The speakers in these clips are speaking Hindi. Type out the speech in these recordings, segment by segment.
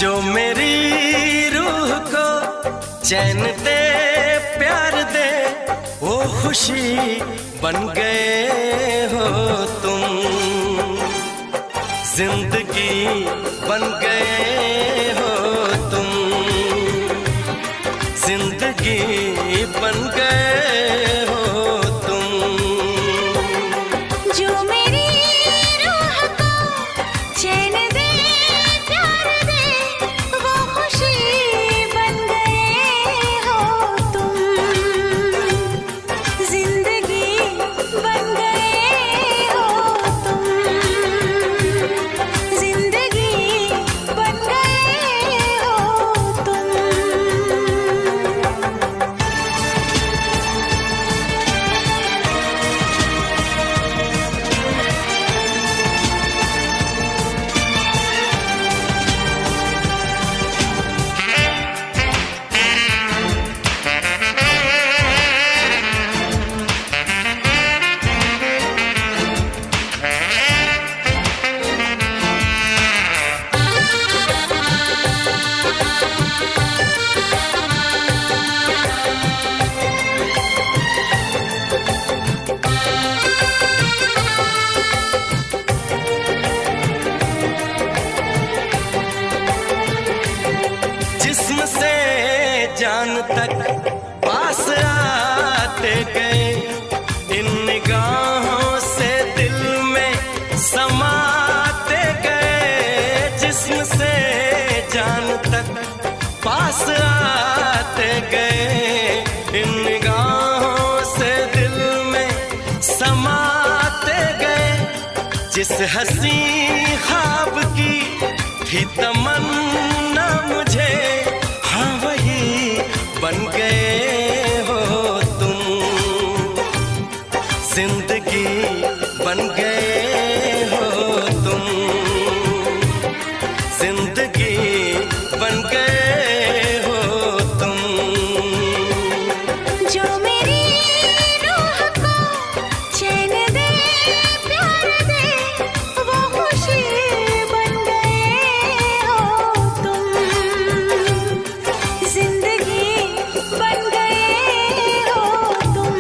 जो मेरी रूह को चैन दे, प्यार दे, वो खुशी बन गए हो तुम। जिंदगी बन गए हो तुम, जिंदगी बन गए हो तुम। जो मेरी रूह को चैन दे, प्यार दे, वो खुशी बन गए हो तुम। जिंदगी बन गए हो तुम, जिंदगी बन गए हो तुम। जिस्म से जान तक पास आते गए, इन निगाहों से दिल में समाते गए। जिस्म से जान तक पास आते गए, इन निगाहों से दिल में समाते गए। जिस हंसी ख्वाब की थी तमन्ना मुझे, हाँ वही बन गए हो तुम। जिंदगी बन गए हो तुम, जिंदगी बन गए हो तुम। जो मेरी रूह को चैन दे, प्यार दे, वो खुशी बन गए हो तुम। जिंदगी बन गए हो तुम,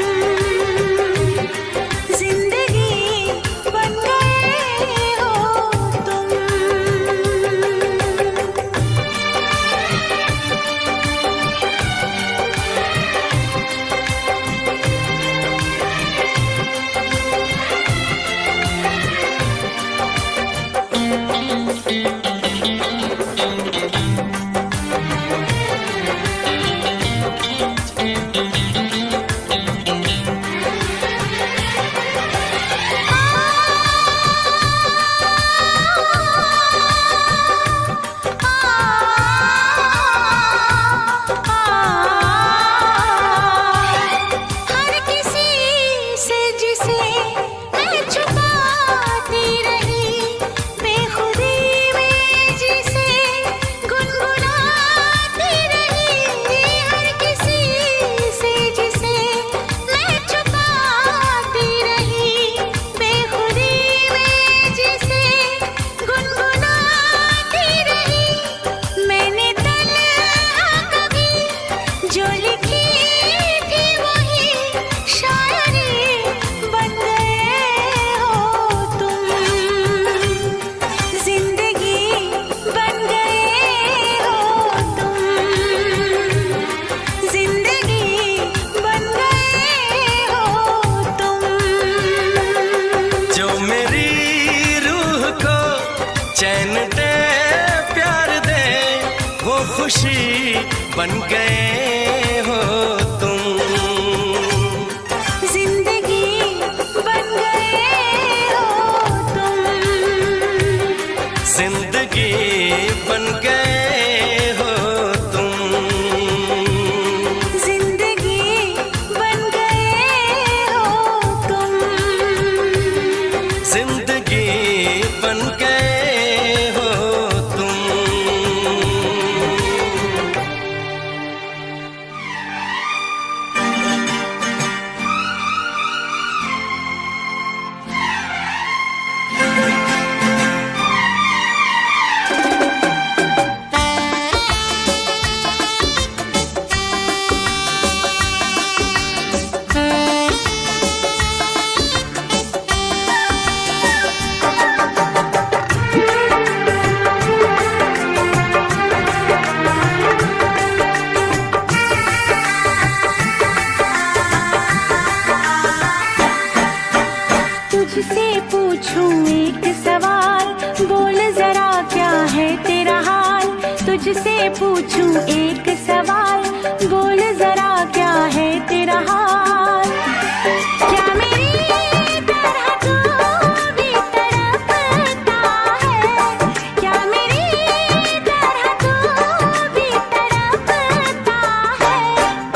जिंदगी बन गए हो तुम। हर किसी से जिसे मैं छुपाती रही, बेखुदी में जिसे गुनगुनाती रही। हर किसी से जिसे मैं छुपाती रही, बेखुदी में जिसे गुनगुनाती रही। मैंने तन्हा कभी जो लिखी थी, वही शायरी बन गए हो तुम। जिंदगी बन गए हो तुम, जिंदगी बन गए हो तुम। जो मेरी रूह को चैन दे, प्यार दे, वो खुशी बन गए हो तुम। जिंदगी बन गए हो तुम, जिंदगी बन गए हो तुम। जिंदगी बन गए हो तुम। जिंदगी बन गए हो तुम। तुझसे पूछूं एक सवाल, बोल जरा क्या है तेरा हाल। क्या मेरी तरह तू भी तड़पता है, क्या मेरी तरह तू भी तड़पता है।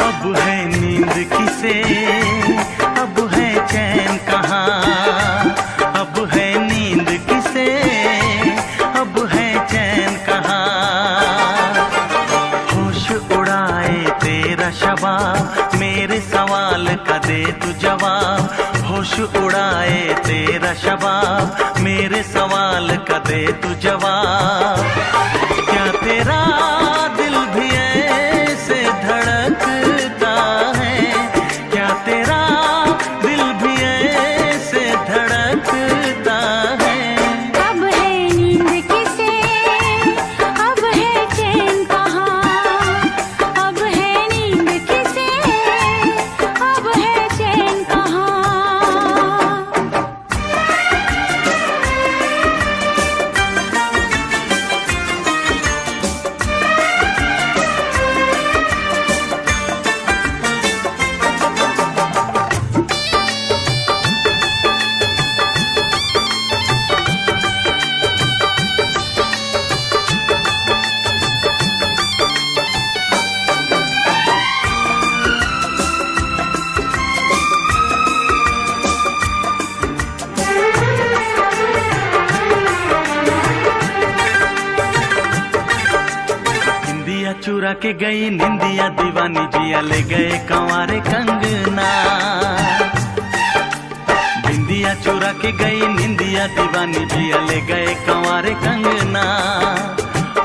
अब है नींद किसे, अब है चैन कहाँ। अब है नींद किसे, अब है चैन कहाँ। होश उड़ाए तेरा शबाब, मेरे सवाल का दे तू जवाब। होश उड़ाए तेरा शबाब, मेरे सवाल का दे तू जवाब। क्या तेरा दिल भी ऐसे धड़कता है, क्या तेरा दिल भी ऐसे धड़कता है। अब है नींद किसे, अब है चैन कहाँ। अब है नींद किसे, अब है चैन कहाँ। निंदिया चुरा के गई निंदिया दीवानी, जिया ले गए कंवारे कंगना। निंदिया चुरा के गई निंदिया दीवानी, जिया ले गए कंवारे कंगना।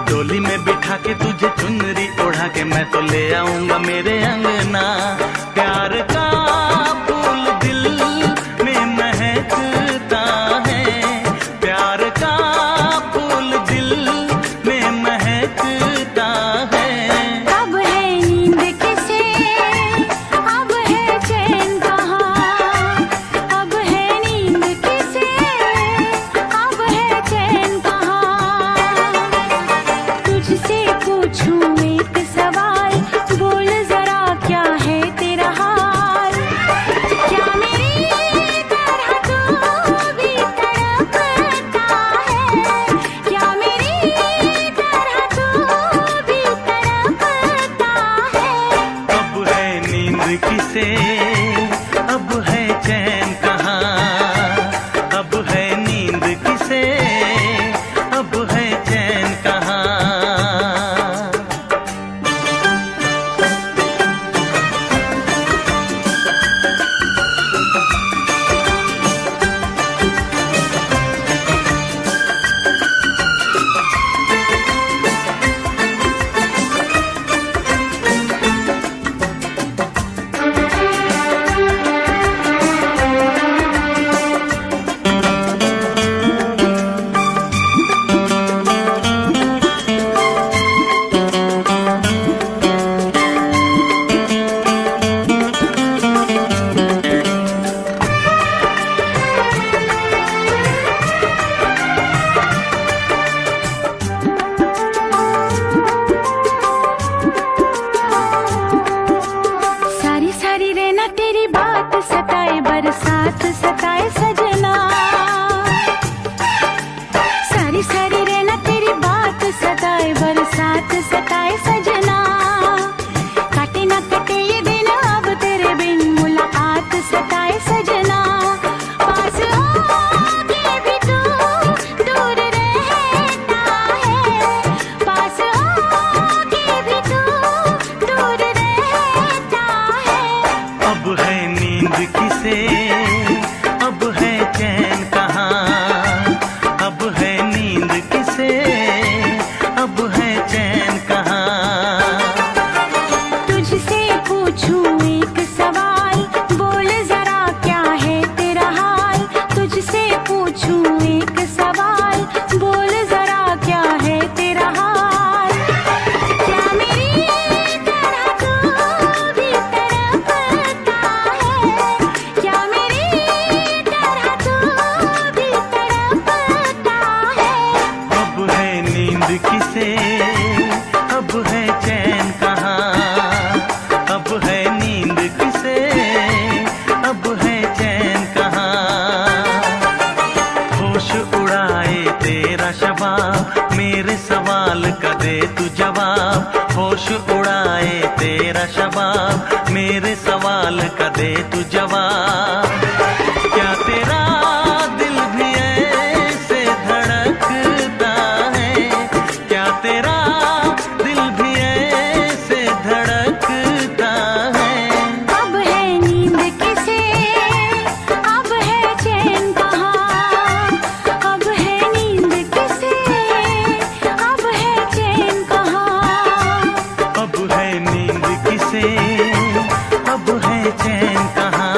डोली में बिठा के तुझे चुनरी ओढ़ा के मैं तो ले आऊंगा मेरे अंगना। प्यार का फूल दिल में महकता है, प्यार का फूल दिल में महकता है। अब है नींद किसे, अब है चैन कहाँ। अब है नींद किसे, अब है चैन कहाँ। तुझसे पूछूं एक सवाल, बोल जरा क्या है तेरा हाल। क्या मेरी तरह तू भी तड़पता है, क्या मेरी तरह तू भी तड़पता है। अब है नींद किसे, अब है चैन कहाँ। अब है नींद किसे, अब है चैन कहाँ। तेरा शबाब, मेरे सवाल का दे तू जवाब। क्या तेरा दिल भी ऐसे धड़कता है, क्या तेरा दिल भी ऐसे धड़कता है। अब है नींद किसे, अब है चैन कहाँ, अब है नींद किसे, अब है चैन कहाँ। अब है नींद किसे, अब है चैन कहाँ,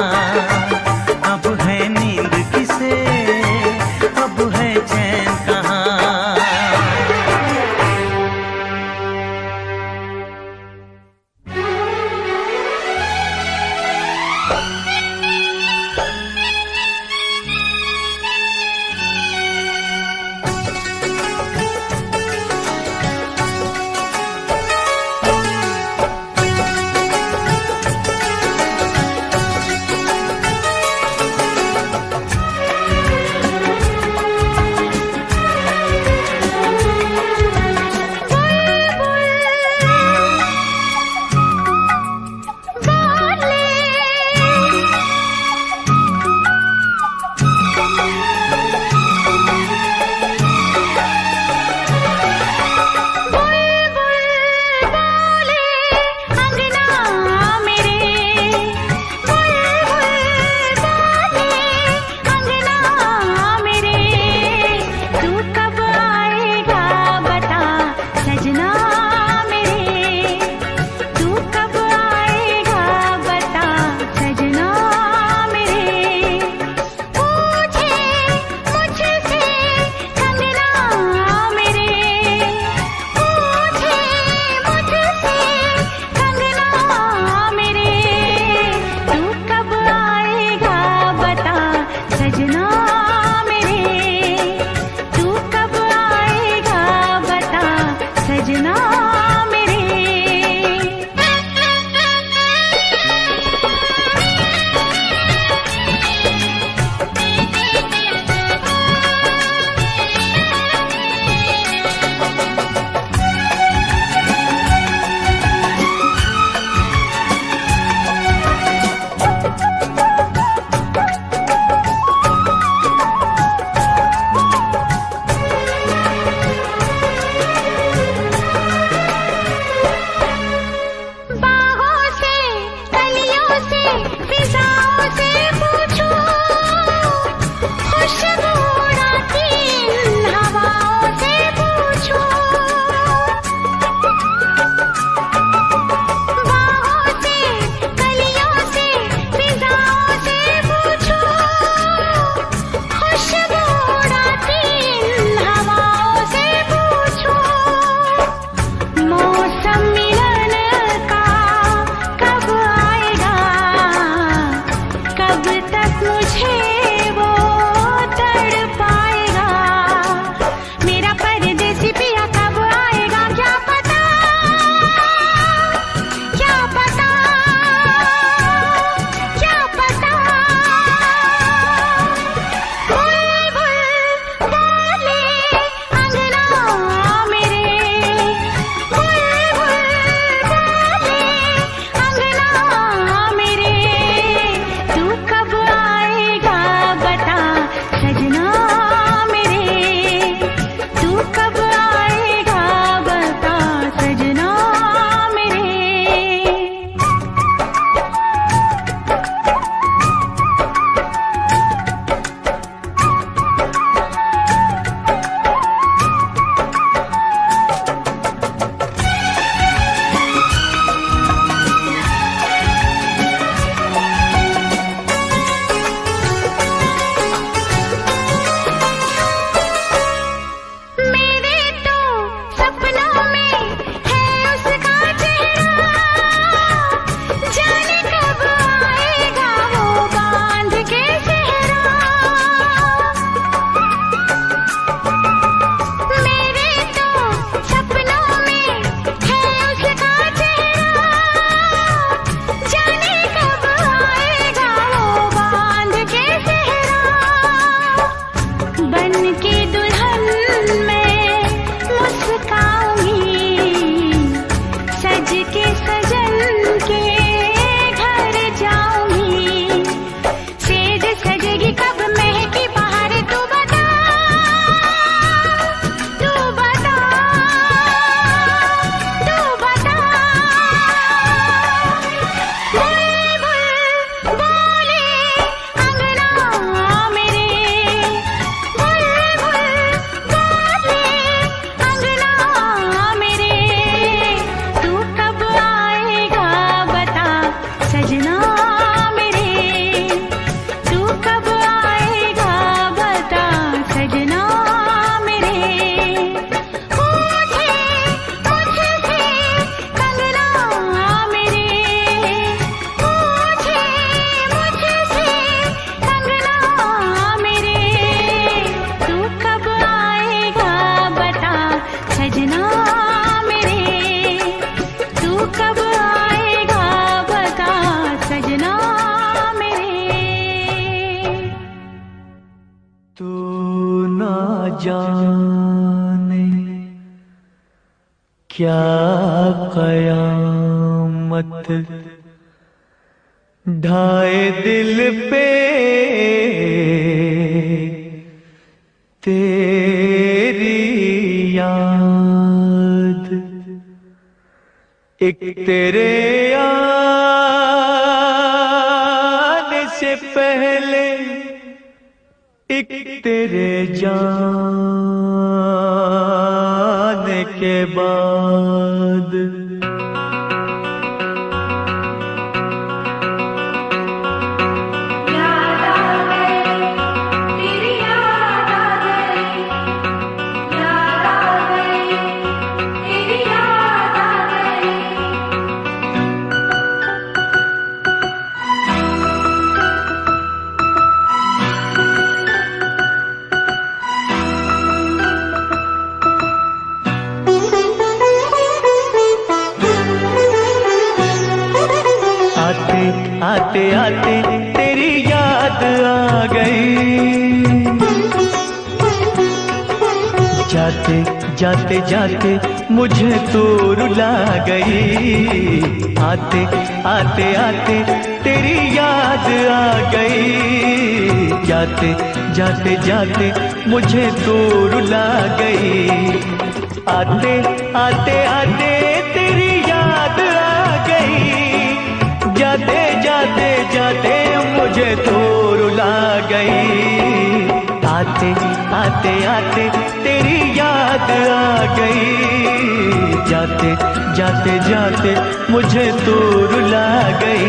क्या कयामत ढाए दिल पे तेरी याद, एक तेरे आने से पहले एक तेरे जाने के बाद। आते आते तेरी याद आ गई, जाते जाते जाते मुझे तू रुला गई। आते आते आते तेरी याद आ गई, जाते जाते जाते मुझे तू रुला गई। आते आते आते तेरी याद आ गई, जाते जाते जाते मुझे तो रुला गई। आते आते आते तेरी याद आ गई, जाते जाते जाते मुझे तो रुला गई।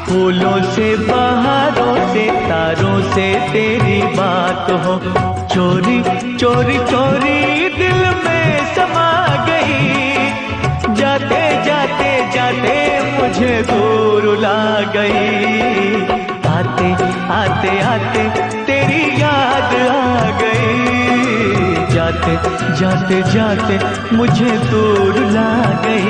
फूलों से बहारों से तारों से तेरी बात हो, चोरी चोरी चोरी दिल में समा गई। जाते जाते जाते मुझे दूर ला गई। आते आते आते तेरी याद आ गई, जाते जाते जाते मुझे दूर ला गई।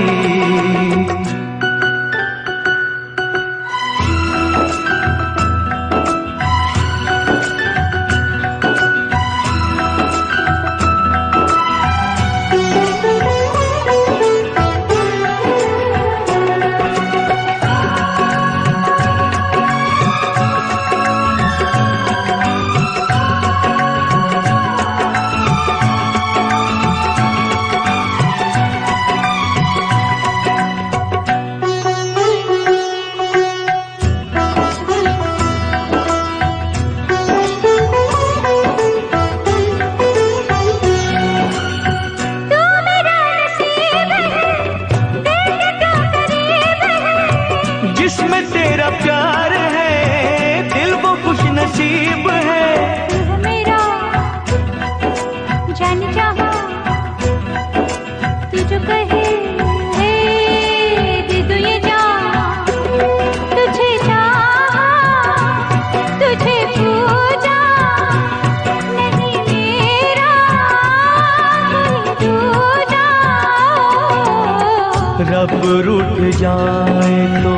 रूठ जाए तो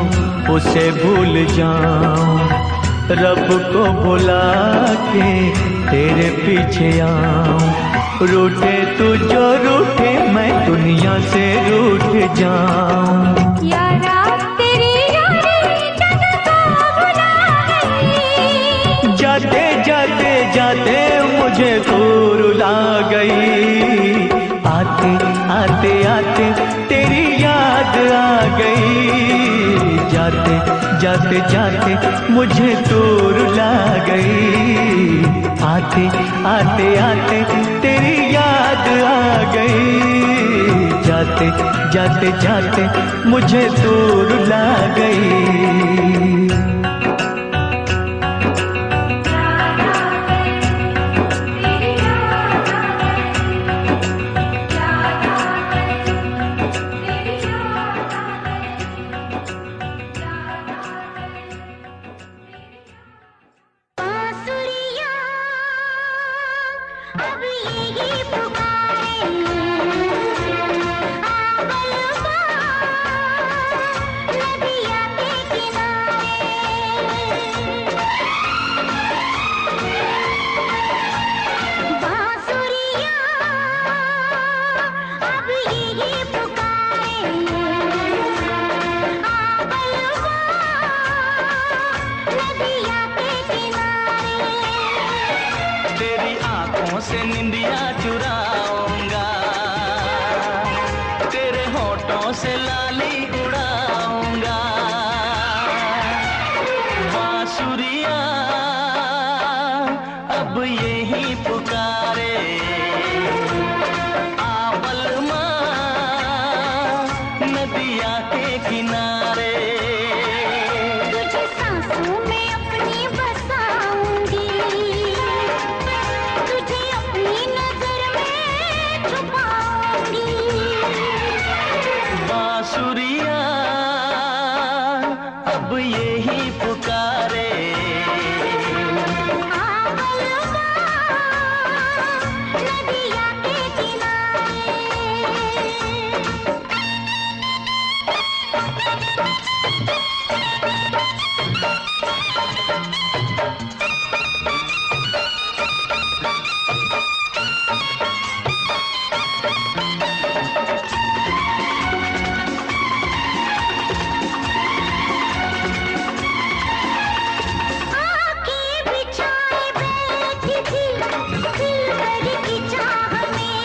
उसे भूल जाऊं, रब को भुला के तेरे पीछे आऊं। रूठे तू जो रूठे मैं दुनिया से रूठ जाऊं। यारा तेरी यारी जग को भुला गई, जाते जाते जाते मुझे तू रुला गई। आते आते आते तेरी याद आ गई, जाते जाते जाते मुझे तू रुला गई। आते आते आते तेरी याद आ गई, जाते जाते जाते मुझे तू रुला गई। अब यही पुकारे आबलवा नदिया के किनारे। बांसुरिया अब यही पुकारे आबलवा नदिया के किनारे। तेरी आंखों से निंदिया चुराऊंगा, तेरे होठों से लाली उड़ाऊंगा। बांसुरिया अब यही पुकारे आबलमा नदिया के किनारे। तुझे सांसों में अपनी बसाऊंगी, तुझे अपनी नजर में छुपाऊंगी। बांसुरिया अब यही पुकारे आबलवा नदिया के किनारे। आँखें बिछाए बैठी थी दिलबर की चाह में,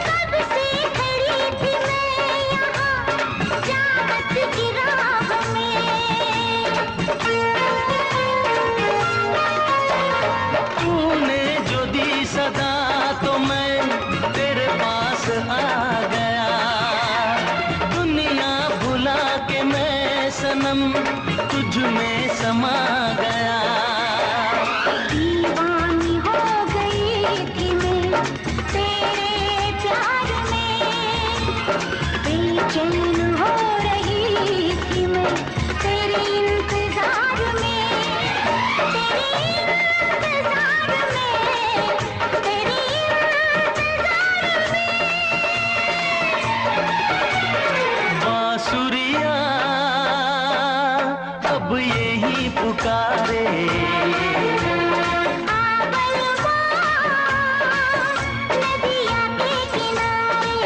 कब से खड़ी थी मैं यहाँ चाहत की राह में। तूने जो दी सदा तो मैं तेरे पास आ गया। दुनिया भुला के मैं सनम तुझ में समा गया। दीवानी हो गई थी मैं तेरे प्यार में, बेचैन हो रही थी मैं तेरे इंतजार में, तेरे इंतजार में, तेरे इंतजार में। बांसुरिया अब यही पुकारे आबलवा नदिया के किनारे।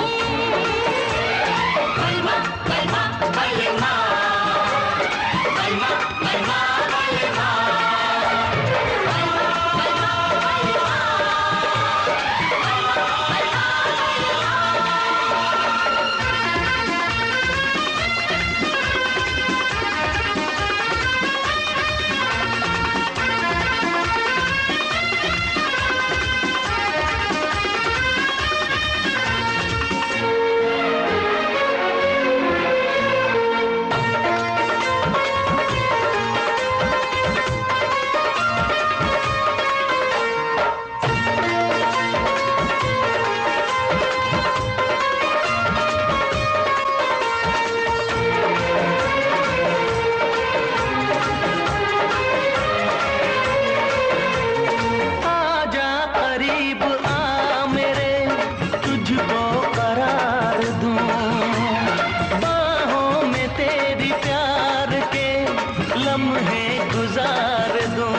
लम्हे गुजार दूं।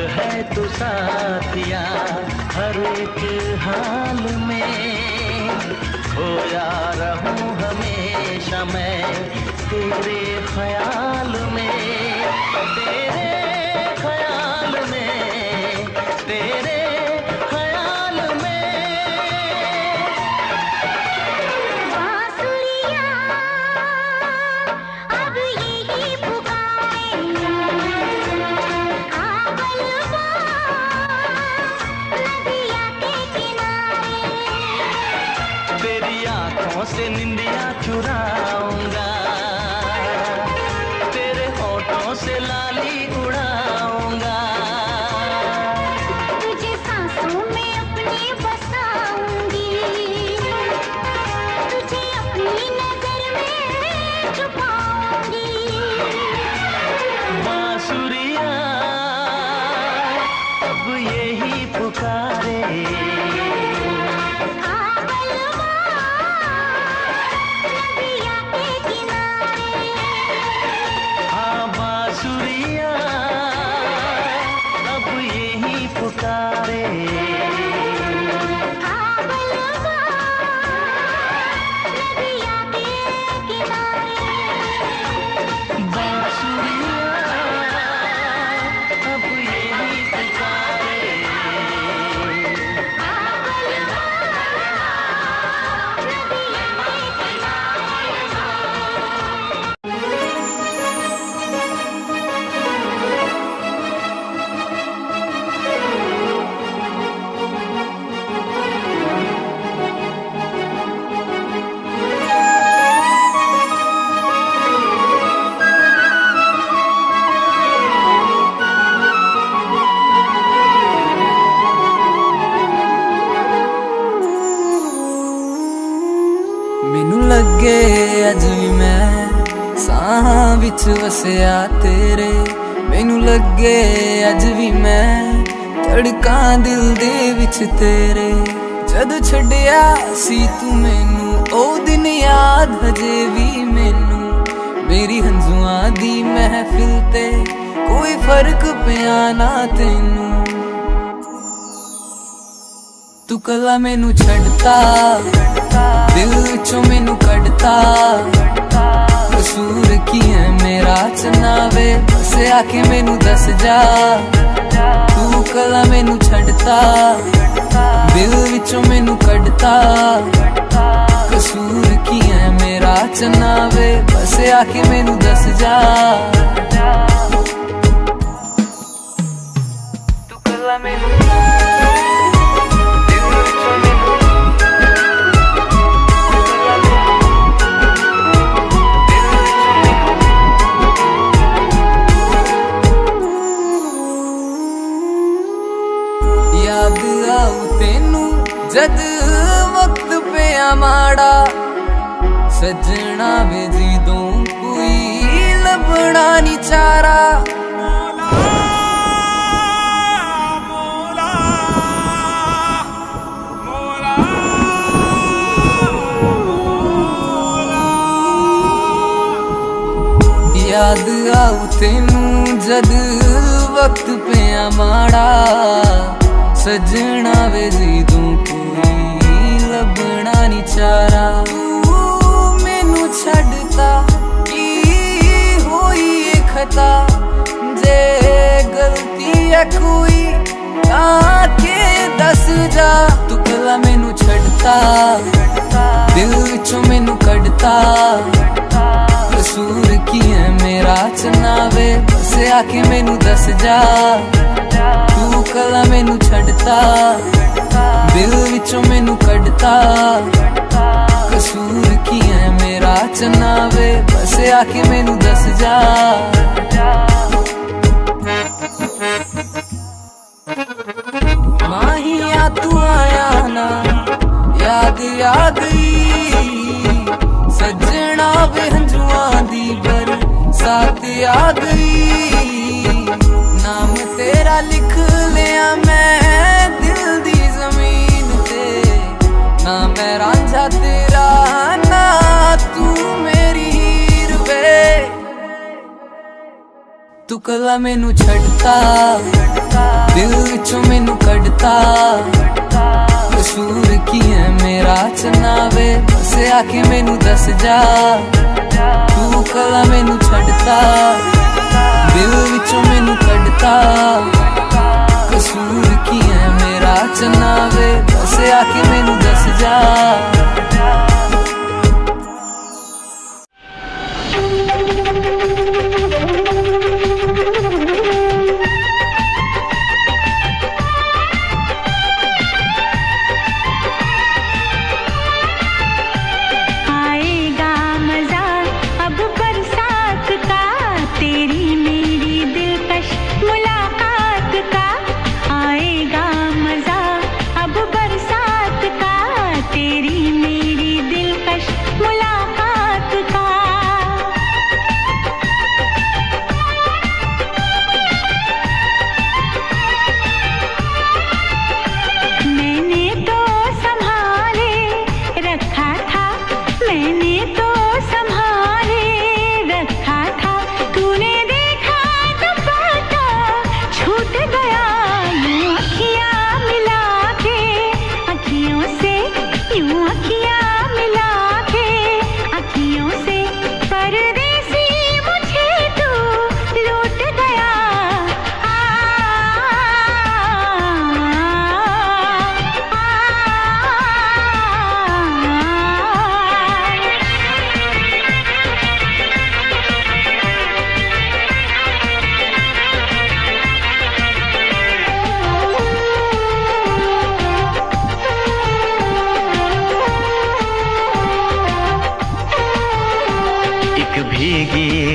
है तू साथिया हर एक हाल में, खोया रहूं हमेशा मैं तेरे ख्याल में, तेरे ख्याल में, तेरे ख्याल में। बांसुरियां अब यही पुकारे, तेरी आंखों से निंदिया चुराऊंगा, तेरे होठों से लाली उड़ाऊंगा। तुझे सांसों में अपनी बसाऊंगी, तुझे अपनी नजर में छुपाऊंगी। बांसुरियां अब यही पुकारे, ਲੱਗੇ ਅੱਜ ਵੀ ਮੈਂ ਸਾਹਾਂ ਵਿੱਚ ਵਸਿਆ ਤੇਰੇ, ਮੈਨੂੰ ਲੱਗੇ ਅੱਜ ਵੀ ਮੈਂ ਧੜਕਾਂ ਦਿਲ ਦੇ ਵਿੱਚ ਤੇਰੇ। ਜਦ ਛੱਡਿਆ ਸੀ ਤੂੰ ਮੈਨੂੰ ਉਹ ਦਿਨ ਯਾਦ ਹਜੇ ਵੀ ਮੈਨੂੰ, ਮੇਰੀ ਹੰਝੂਆਂ ਦੀ ਮਹਿਫਿਲ ਤੇ ਕੋਈ ਫਰਕ ਪਿਆ ਨਾ ਤੈਨੂੰ। ਤੂੰ ਕੱਲਾ ਮੈਨੂੰ ਛੱਡਤਾ, ਦਿਲ ਵਿੱਚੋਂ ਮੈਨੂੰ ਕੱਢਤਾ, ਕਸੂਰ ਕੀ ਹੈ ਮੇਰਾ ਚਨਾਵੇ, ਬਸ ਆ ਕੇ ਮੈਨੂੰ ਦੱਸ ਜਾ। ਤੂੰ ਕੱਲਾ ਮੈਨੂੰ ਛੱਡਤਾ, ਦਿਲ ਵਿੱਚੋਂ ਮੈਨੂੰ ਕੱਢਤਾ, ਕਸੂਰ ਕੀ ਹੈ ਮੇਰਾ ਚਨਾਵੇ, ਬਸ ਆ ਕੇ ਮੈਨੂੰ ਦੱਸ ਜਾ। ਤੂੰ ਕੱਲਾ ਮੈਨੂੰ याद आऊ तेनू जद वक्त पिया माड़ा, सजना वे जिदों कोई लभना नी चारा। याद आऊ तेनू जद वक्त पिया माड़ा, सजना वे जिदों कोई लभना नी चारा। तू मैनू छड्डता की होई ए खता, जे गलती है कोई आके दस जा। तू कला मैनू छड्डता, दिल विचों मैनू कढ़ता, कसूर की है मेरा चनावे, बस आके मैनू दस जा। तू कला मैनू छड्डता, दिल विचों मैनू कढ़ता, कसूर की है मेरा चनावे, बस आके मैनू दस जा। माहिया तू आया ना, याद आ गई सज आ गई। नाम तेरा लिख लिया मैं दिल दी जमीन ते, ना मैं रांझा तेरा ना तू मेरी हीर वे। तू कला मैनू छड़ता दिल विचों मैनू कढ़ता, कसूर की है मेरा चनावे बस आके मैनू दस जा। तू कला मैनू छड़ता दिल विचों मैनू कढ़ता, कसूर की है मेरा चनावे बस आके मैनू दस जा।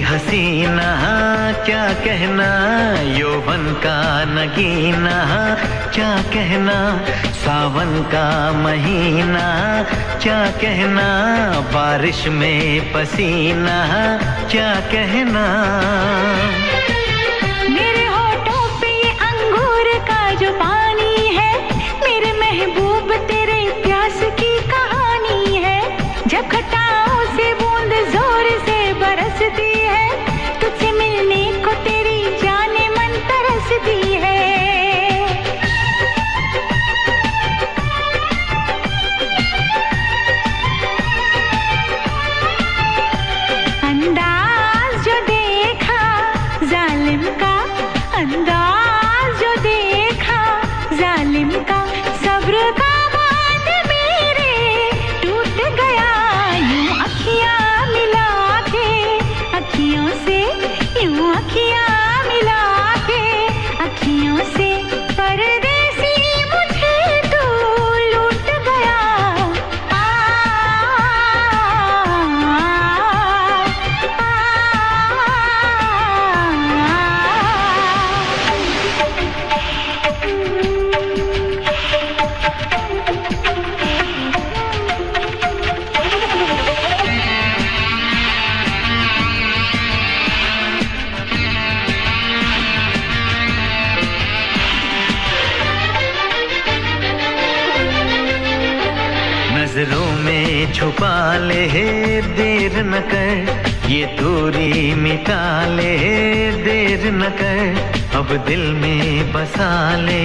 हसीना क्या कहना, यौवन का नगीना क्या कहना, सावन का महीना क्या कहना, बारिश में पसीना क्या कहना। मेरे होठों पे ये अंगूर का जो पानी है, मेरे महबूब तेरे प्यास की कहानी है। जब घटाओं से बूंद जोर से बरसती है, तुझसे मिलने को तेरी जाने मन तरसती है। अंदाज जो देखा जालिम का, अंदाज जो देखा जालिम का, सब्र का बांध मेरे टूट गया। यूं अखियां मिला के अखियों से, यूं अखियां मिला के अखियों से, परदेसी मुझे तू लूट गया। नजरों में छुपा ले देर न कर, ये दूरी मिटा ले देर न कर, अब दिल में बसा ले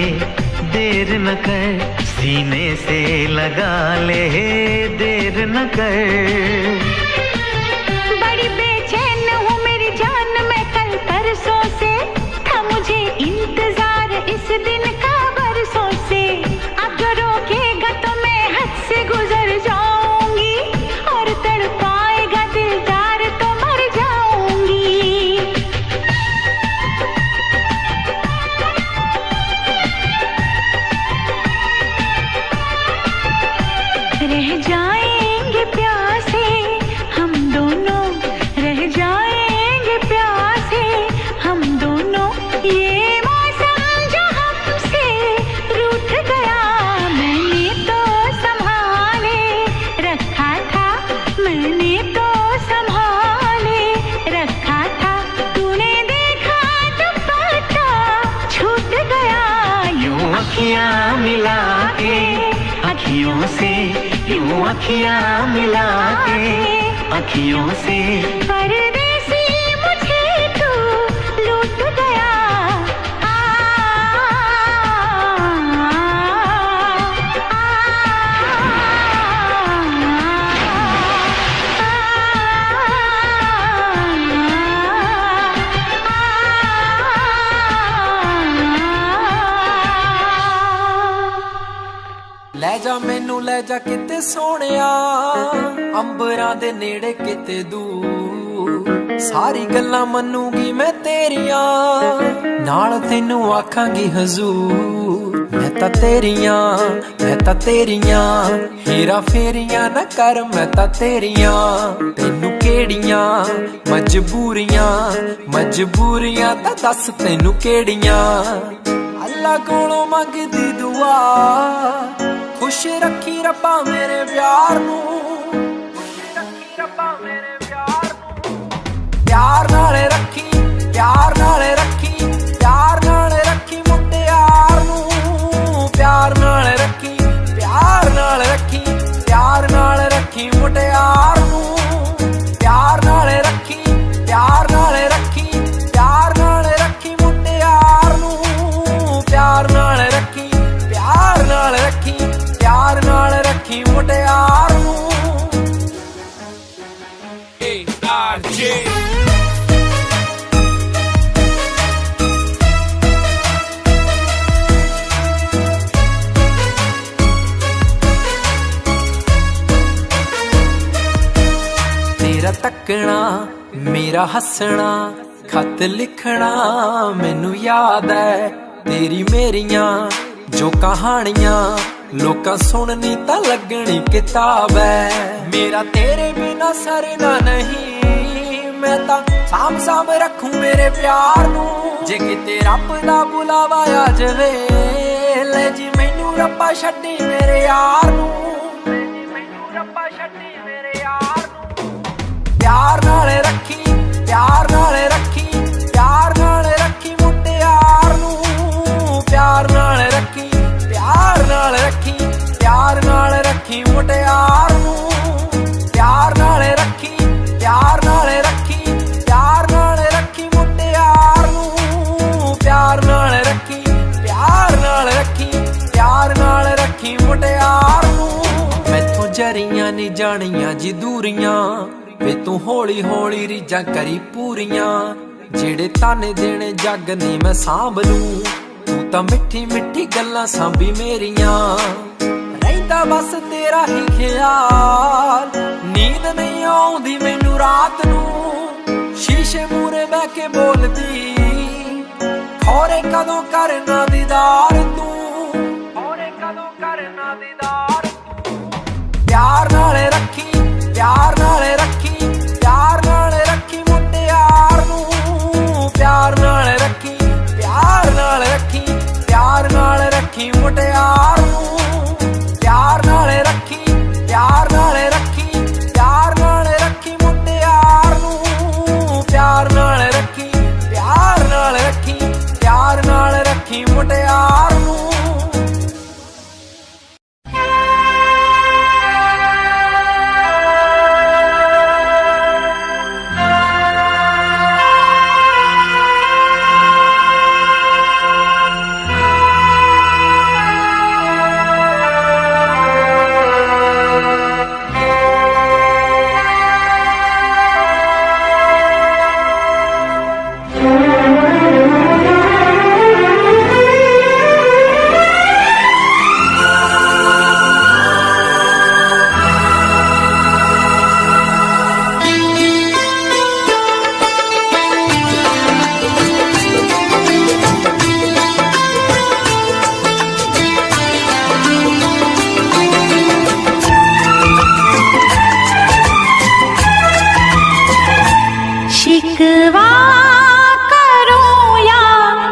देर न कर, सीने से लगा ले देर न कर। बड़ी बेचैन हूँ मेरी जान मैं कल परसों से, था मुझे इंतजार इस दिन का बरसों से। अगर रोकेगा तो मैं हद से गुजर जाऊंगी, और तड़पाएगा दिलदार तो मर जाऊंगी। रह जाएंगे प्यासे अखियां मिला के अखियों से परदेसी मुझे तू लूट गया। ਲੈ ਜਾ ਮੈਨੂੰ ਲੈ ਜਾ ਕਿਤੇ ਸੋਹਣਿਆ, ਅੰਬਰਾਂ ਦੇ ਨੇੜੇ ਕਿਤੇ ਦੂਰ, ਸਾਰੀ ਗੱਲਾਂ ਮੰਨੂਗੀ ਮੈਂ ਤੇਰੀਆਂ, ਨਾਲ ਤੈਨੂੰ ਆਖਾਂਗੀ ਹਜ਼ੂਰ। ਮੈਂ ਤਾਂ ਤੇਰੀਆਂ ਹੀਰਾ ਫੇਰੀਆਂ ਨਾ ਕਰ, ਮੈਂ ਤਾਂ ਤੇਰੀਆਂ, ਤੈਨੂੰ ਕਿਹੜੀਆਂ ਮਜਬੂਰੀਆਂ ਤਾਂ ਦੱਸ ਤੈਨੂੰ ਕਿਹੜੀਆਂ। ਅੱਲਾ ਕੋਲੋਂ ਮੰਗਦੀ ਦੁਆ, ਖੁਸ਼ ਰੱਖੀ ਰੱਬਾ ਮੇਰੇ ਪਿਆਰ ਨੂੰ, ਪਿਆਰ ਨਾਲ ਰੱਖੀ ਮੁਟਿਆਰ ਨੂੰ, ਪਿਆਰ ਨਾਲ ਰੱਖੀ ਮੁਟਿਆਰ ਨੂੰ, ਪਿਆਰ ਨਾਲ ਰੱਖੀ ਮੁਟਿਆਰ ਨੂੰ, ਪਿਆਰ ਨਾਲ ਰੱਖੀ ਮੁਟਿਆਰ ਨੂੰ। ਤੇਰਾ ਤੱਕਣਾ ਮੇਰਾ ਹੱਸਣਾ, ਖਤ ਲਿਖਣਾ ਮੈਨੂੰ ਯਾਦ ਐ, ਤੇਰੀ ਮੇਰੀਆਂ ਜੋ ਕਹਾਣੀਆਂ ਲੋਕਾਂ ਸੁਣਨੀ ਤਾਂ ਲੱਗਣੀ ਕਿਤਾਬ ਐ। ਮੇਰਾ ਤੇਰੇ ਬਿਨਾ ਸਰਨਾ ਨਹੀਂ, ਮੈਂ ਤਾਂ ਸਾਂਭ ਰੱਖੂ ਮੇਰੇ ਪਿਆਰ ਨੂੰ। ਜੇ ਕਿਤੇ ਰੱਬ ਦਾ ਬੁਲਾਵਾ ਆ ਜਾਵੇ, ਲੈ ਜੀ ਮੈਨੂੰ ਰੱਬਾ ਛੱਡੀ ਮੇਰੇ ਯਾਰ ਨੂੰ, ਪਿਆਰ ਨਾਲ ਰੱਖੀ ਮੁਟਿਆਰ ਨੂੰ, ਪਿਆਰ ਨਾਲ ਰੱਖੀ ਮੁਟਿਆਰ ਨੂੰ, ਪਿਆਰ ਨਾਲ ਰੱਖੀ ਮੁਟਿਆਰ ਨੂੰ, ਪਿਆਰ ਨਾਲ ਰੱਖੀ ਮੁਟਿਆਰ ਨੂੰ। ਮੈਥੋਂ ਜਰੀਆਂ ਨੀ ਜਾਣੀਆਂ ਜੀ ਦੂਰੀਆਂ, ਵੇ ਤੂੰ ਹੌਲੀ ਹੌਲੀ ਰੀਝਾਂ ਕਰੀ ਪੂਰੀਆਂ, ਜਿਹੜੇ ਤਾਨੇ ਦੇਣੇ ਜੱਗ ਨੀ ਮੈਂ ਸਾਂਭ ਲੂੰ, ਤੂੰ ਤਾਂ ਮਿੱਠੀ ਗੱਲਾਂ ਸਾਂਭੀ ਮੇਰੀਆਂ। ਰਹਿੰਦਾ ਬਸ ਤੇਰਾ ਹੀ ਖਿਆਲ, ਨੀਂਦ ਨਹੀਂ ਆਉਂਦੀ ਮੈਨੂੰ ਰਾਤ ਨੂੰ, ਸ਼ੀਸ਼ੇ ਮੂਰੇ ਬਹਿ ਕੇ ਬੋਲਦੀ, ਖੌਰੇ ਕਦੋਂ ਕਰਨਾ ਦੀਦਾਰ ਤੂੰ, ਪਿਆਰ ਨਾਲ ਰੱਖੀ ਮੁਟਿਆਰ ਨੂੰ, ਪਿਆਰ ਨਾਲ ਰੱਖੀ ਮੁਟਿਆਰ ਨੂੰ, ਪਿਆਰ ਨਾਲ ਰੱਖੀ ਮੁਟਿਆਰ ਨੂੰ, ਪਿਆਰ ਨਾਲ ਰੱਖੀ ਮੁਟਿਆਰ ਨੂੰ। शिकवा करो या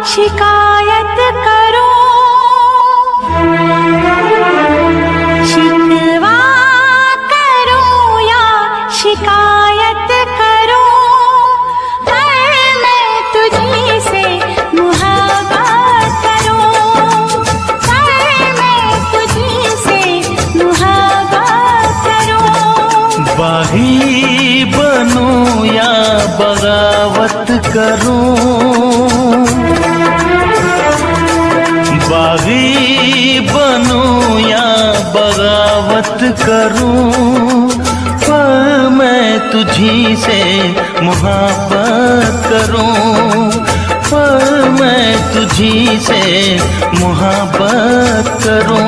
शिकायत करो, शिकवा करो या शिकायत करो, मैं तुझी से मुहब्बत करूं, मैं तुझी से मुहब्बत करूं। बगावत करूं, बागी बनूं या बगावत करूं, पर मैं तुझी से मोहब्बत करूं, पर मैं तुझी से मोहब्बत करूं।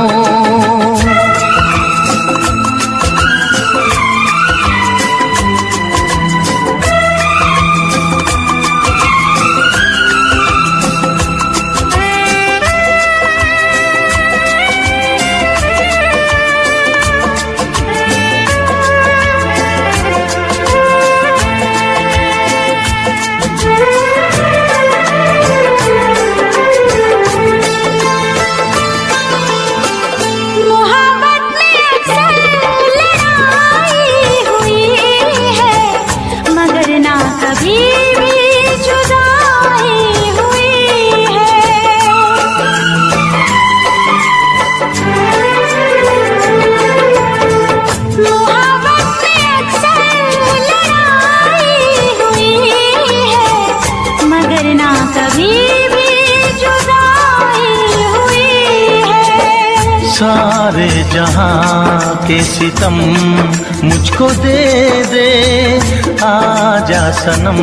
सारे जहां के सितम मुझको दे दे, आजा सनम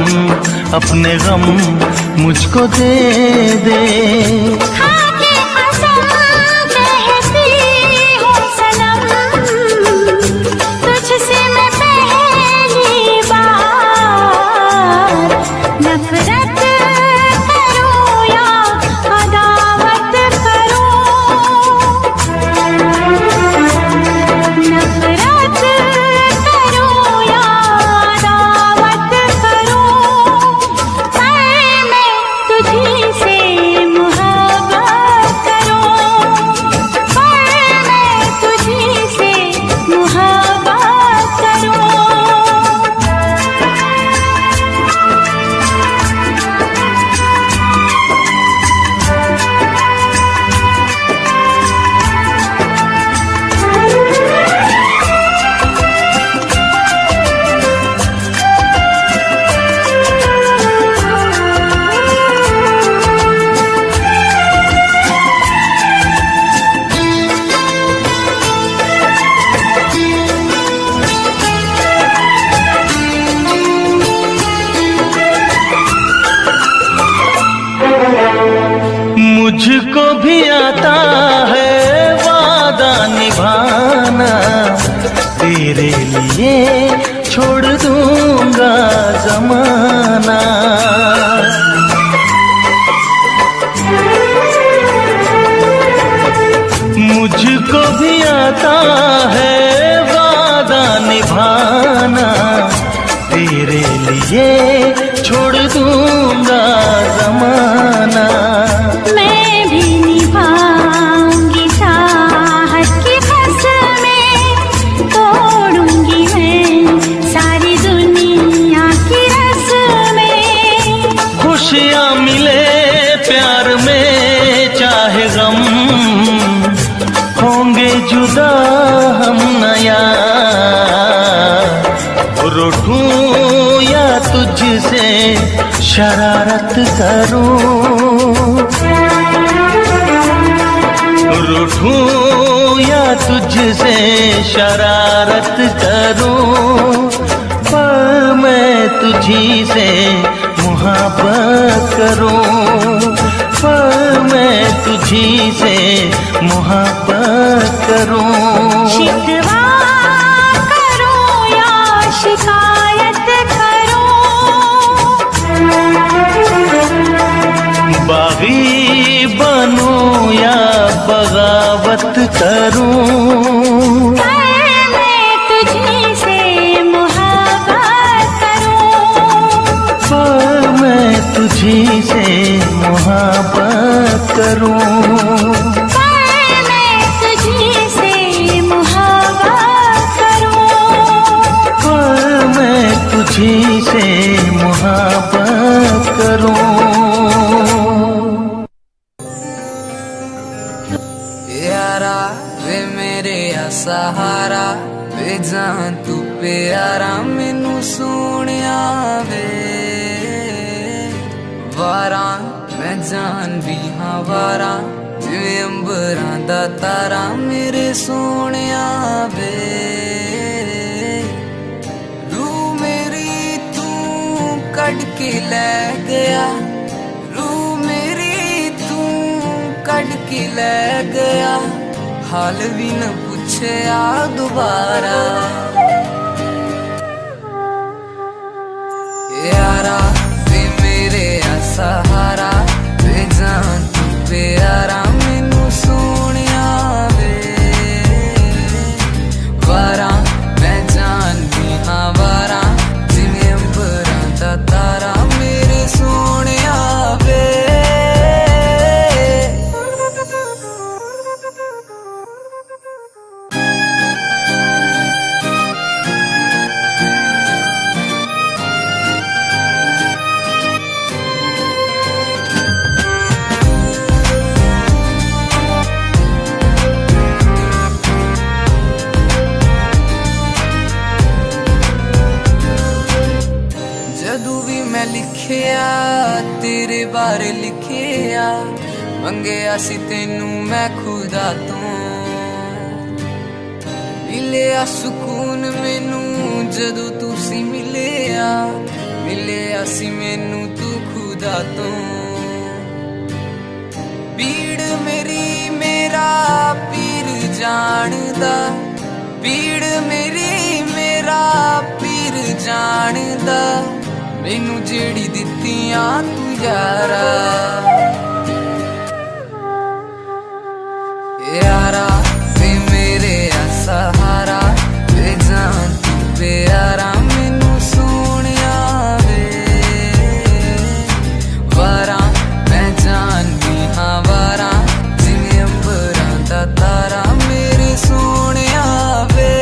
अपने गम मुझको दे दे। मुझको भी आता है वादा निभाना, तेरे लिए छोड़ दूंगा जमाना। मुझको भी आता है वादा निभाना, तेरे लिए छोड़ दूंगा जमाना। खुशियाँ मिले प्यार में चाहे गम, होंगे जुदा हम नया, रूठूं या तुझसे शरारत करूं, रूठूं या तुझसे शरारत करूं, पर मैं तुझी से मोहब्बत करूं, पर मैं तुझी से मोहब्बत करूं। शिकवा करूं या शिकायत करूं, बागी बनूं या बगावत करूं, मैं तुझी से मोहब्बत करूं, पर मैं तुझी से मोहब्बत करूं, पर मैं तुझी से मोहब्बत करूं, पर मैं तुझी से मोहब्बत करूं। यारा वे मेरे सहारा, वे जान तू प्यारा मैनू सोनिया वे। वारा मैं जान भी हाँ वारा जिवें अंबरां दा तारा मेरे सोहणिया वे रूह मेरी तू कढ के लै गया रूह मेरी तू कढ के लै गया हाल भी न पूछया दोबारा यारा वे मेरे सहारा वे जान तू प्यारा मैनू सोहणिया वे वारा मैं जान भी हाँ वारा जिवें अंबरां दा तारा मेरे सोहणिया वे लिखिया तेरे बारे लिखिया मंगया सी तेनू मैं खुदा तो मिलिया सुकून मैनू जदों तुसी मिलिया मिलिया सी मैनू तू खुदा तो पीड़ मेरी मेरा पीर जानदा पीड़ मेरी मेरा पीर जानदा मैनू जेड़ी दित्तियां तू यारा यारा वे मेरे सहारा वे जान तू प्यारा मैनू सोहणिया वे वारा मैं जान भी हाँ वारा जिवें अंबरां दा तारा मेरे सोहणिया वे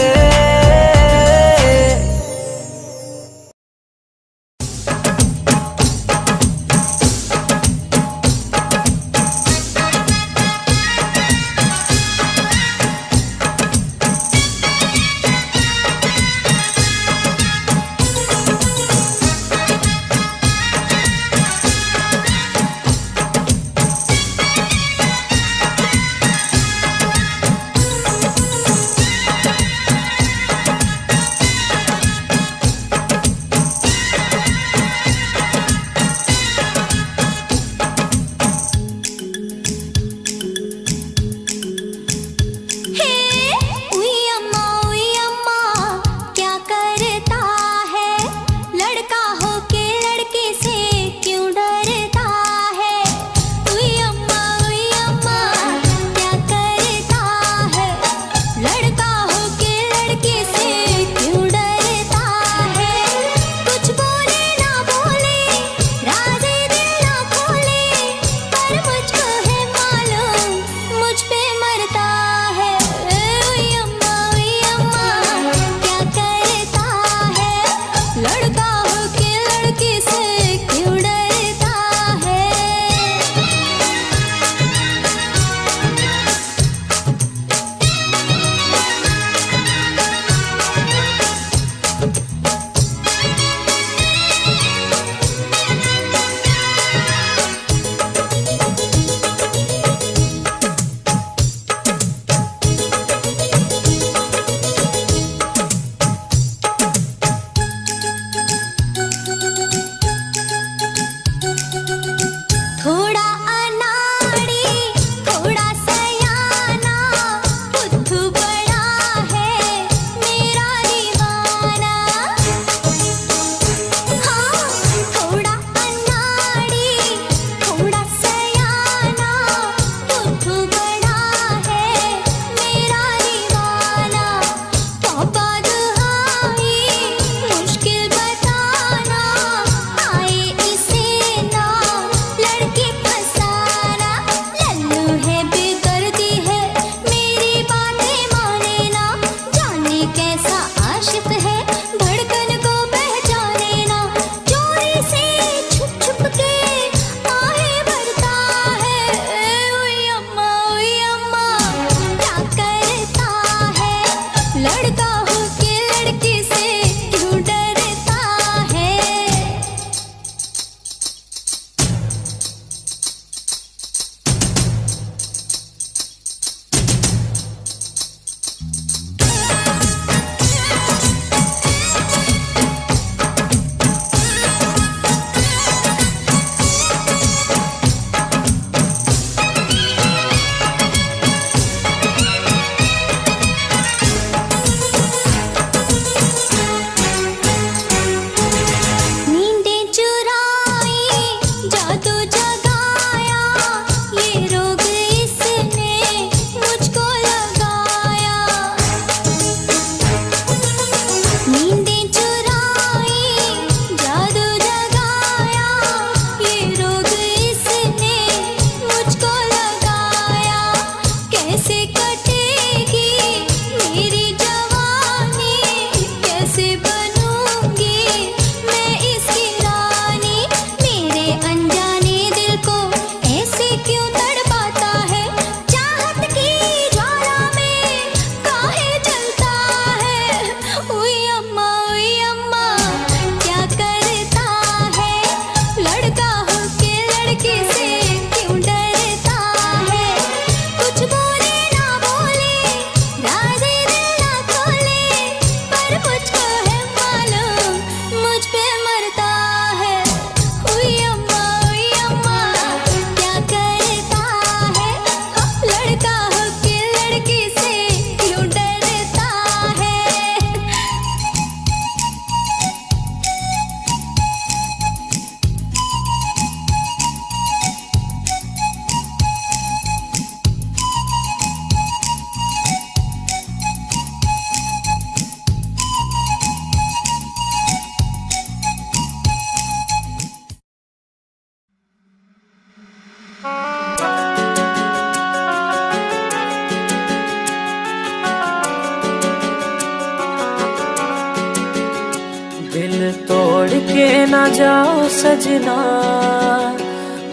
तोड़ के ना जाओ सजना,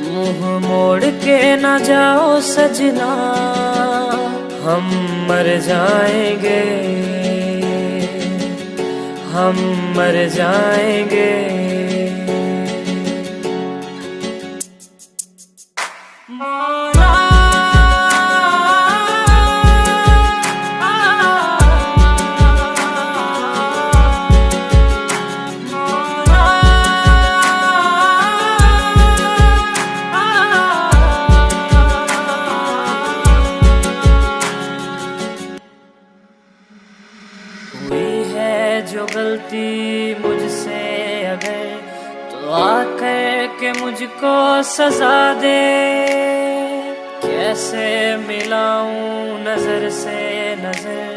मुंह मोड़ के ना जाओ सजना, हम मर जाएंगे, हम मर जाएंगे। जो गलती मुझसे अगर तो आकर के मुझको सजा दे, कैसे मिलाऊं नजर से नजर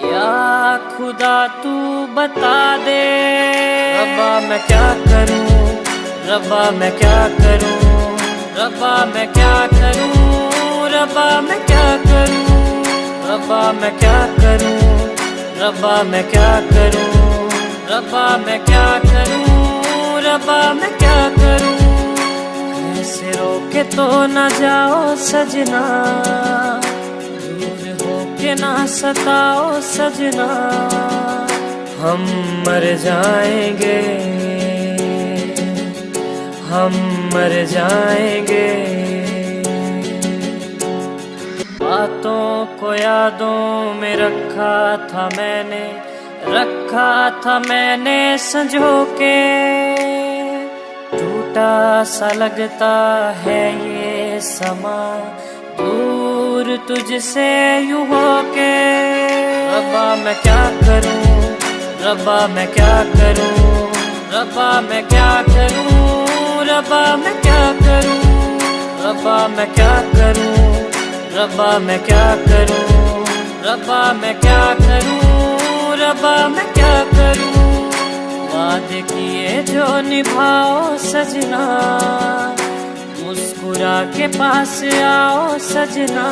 या खुदा तू बता दे। रब्बा मैं क्या करूं, रब्बा मैं क्या करूं, रब्बा मैं क्या करूं, रब्बा मैं क्या करूं, रब्बा मैं क्या करूं, रब्बा मैं क्या करूं, रब्बा मैं क्या करूं, रब्बा मैं क्या करूं। ऐसे रोके तो ना जाओ सजना, दूर होके ना सताओ सजना, हम मर जाएंगे, हम मर जाएंगे। बातों को यादों में रखा था मैंने, रखा था मैंने संजो के, टूटा सा लगता है ये समा दूर तुझसे यूं होके। रब्बा मैं क्या करूं, रब्बा मैं क्या करूं, रब्बा मैं क्या करूं, रब्बा मैं क्या करूं, रब्बा मैं क्या करूं, रब्बा मैं क्या करूं, रब्बा मैं क्या करूं, रब्बा मैं क्या करूं। वादे किए जो निभाओ सजना, मुस्कुरा के पास आओ सजना,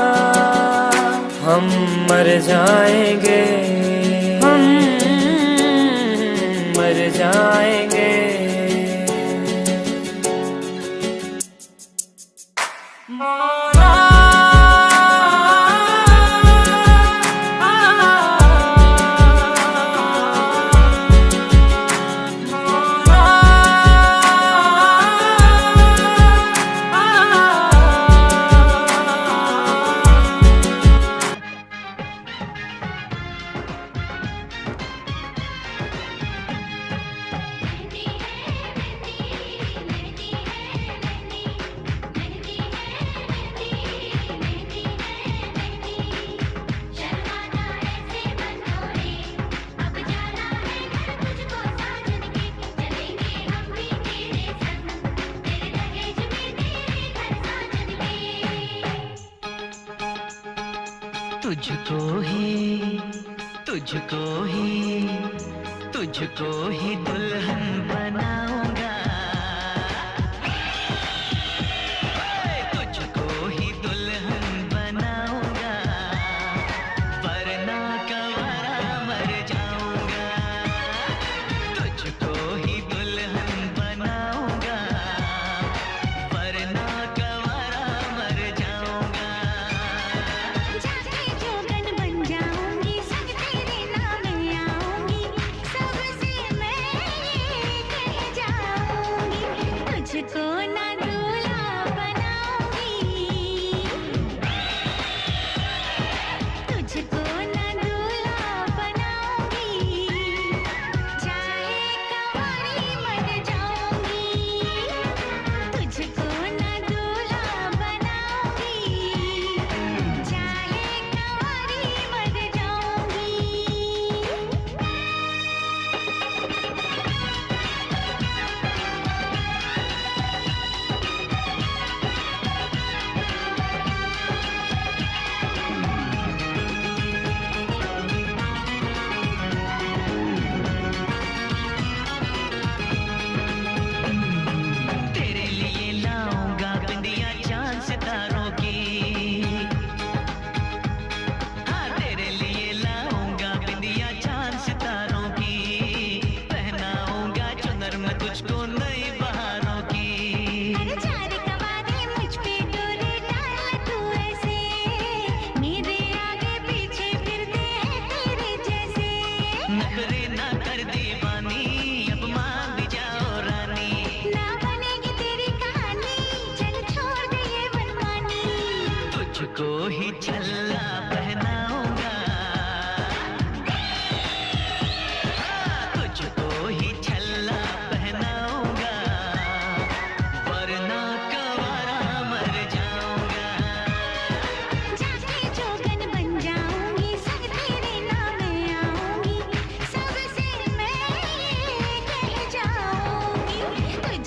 हम मर जाएंगे, हम मर जाएंगे। तुझको ही, तुझको ही, तुझको ही दुल्हन बनाऊंगा, तुझको ही दुल्हन बनाऊंगा, वरना कवारा मर जाऊंगा। तुझको ही दुल्हन बनाऊंगा, वरना कवारा मर जाऊंगा। सबसे मैं ये कह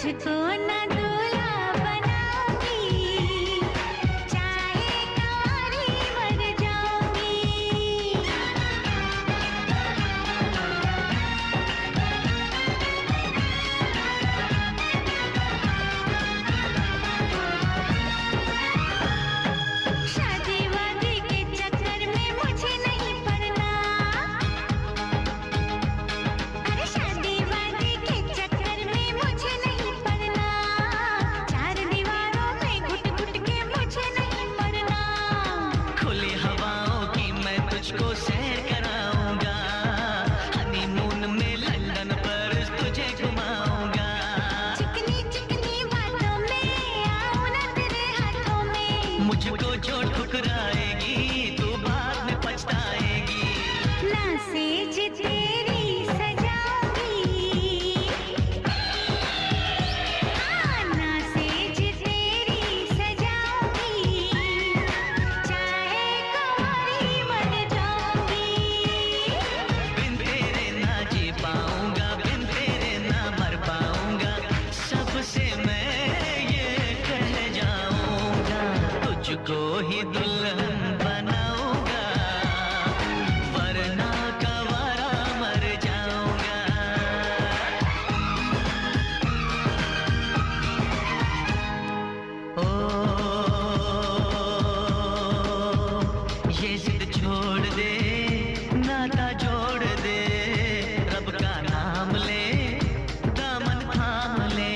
तुझको ना दूल्हा बनाऊंगी, चाहे कुंवारी मर जाऊंगी। शादी वादी के चक्कर में मुझे नहीं पड़ना, अरे शादी वादी के चक्कर में मुझे नहीं पड़ना, चार दीवारों में घुट घुट के मुझे नहीं पड़ना। खुली हवाओं की मैं तुझको सैर कराऊंगा, हनीमून में लंदन पर तुझे घुमाऊंगा। चिकनी चिकनी बातों में आऊं ना तेरे हाथों में, मुझको जो ठुकराएगी तू बाद में पछताएगी। ना सेज तेरी सजाऊंगी, ना सेज तेरी सजाऊंगी, चाहे कुंवारी मर जाऊंगी। बिन तेरे ना जी पाऊंगा, बिन तेरे ना मर पाऊंगा, सबसे मैं ये कह जाऊंगा, तुझको ही दुल्हन बनाऊंगा, वरना कंवारा मर जाऊंगा। ओ ये जिद छोड़ दे, नाता जोड़ दे, रब का नाम ले, दामन थाम ले,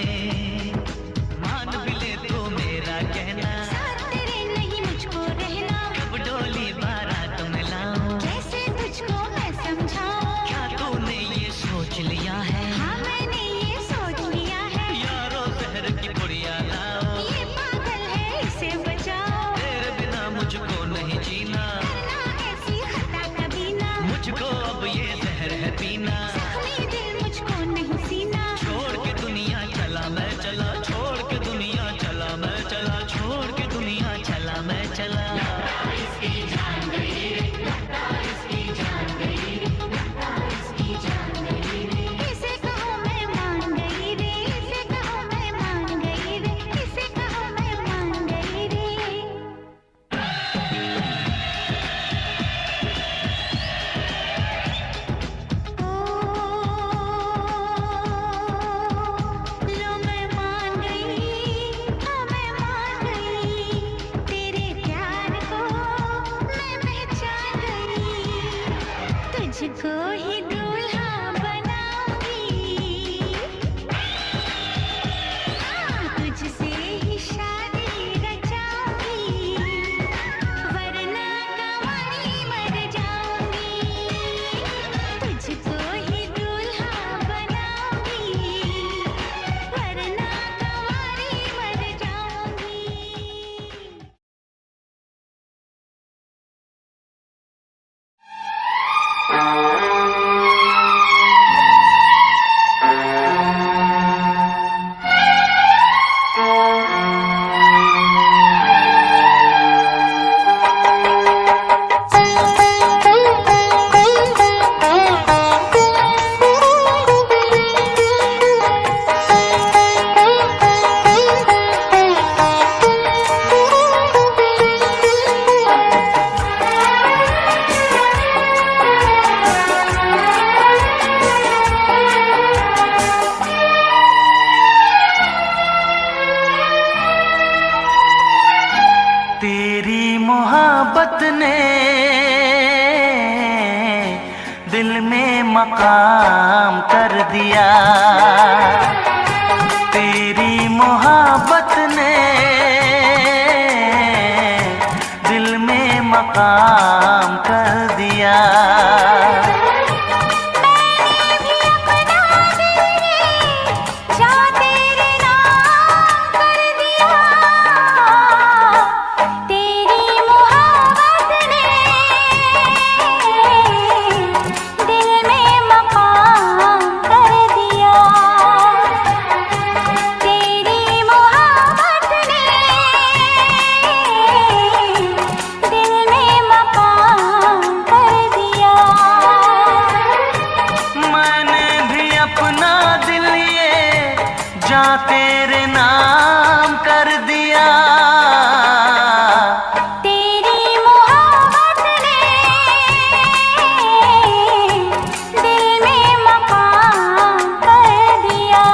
मान भी ले तो मेरा कहना, साथ तेरे नहीं मुझको रहना, कब डोली बारात में लाऊं, कैसे तुझको मैं समझाऊं। क्या तूने ये सोच लिया है, हाँ मैंने ये सोच लिया है, यारो शहर की पुड़िया लाओ, ये पागल है इसे बचाओ। तेरे बिना मुझको नहीं जीना, करना ऐसी खता कभी ना, मुझको अब ये जहर है पीना। जख्मी दिल मुझको नहीं सीना। छोड़ के दुनिया चला मैं चला, छोड़ के दुनिया चला मैं चला, छोड़ के दुनिया चला मैं चला। इसे कहो मैं मान गई रे, इसे कहो मैं मान गई रे, इसे कहो मैं मान गई रे। लो मैं मान गई, हाँ मैं मान गई, तेरे प्यार को मैं पहचान गई, तुझको ही दूल्हा बनाऊंगी, हाँ तुझसे ही शादी रचाऊंगी, वरना कंवारी मर जाऊंगी, तुझको ही दूल्हा बनाऊंगी, वरना कंवारी मर जाऊंगी। तेरी मोहब्बत ने दिल में मकाम कर दिया, तेरी मोहब्बत ने दिल में मकाम कर दिया। दिल में मकाम कर दिया। जा तेरे नाम कर दिया। तेरी मोहब्बत ने दिल में मकान कर दिया।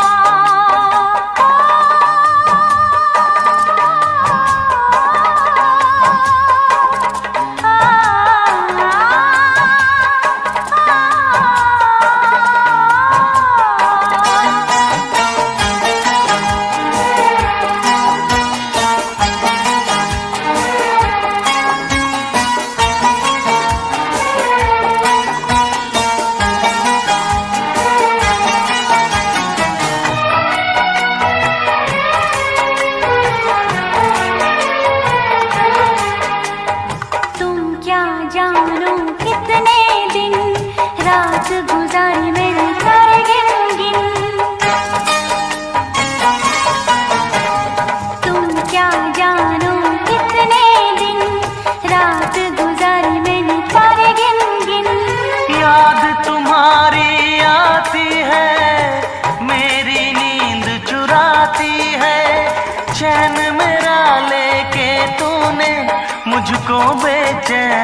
जानो कितने दिन रात गुजारी मैंने सारे गिन गिन। तुम क्या जानो कितने दिन रात गुजारी मैंने सारे गिन गिन। याद तुम्हारी आती है, मेरी नींद चुराती है, चैन मेरा लेके तूने मुझको बेचैन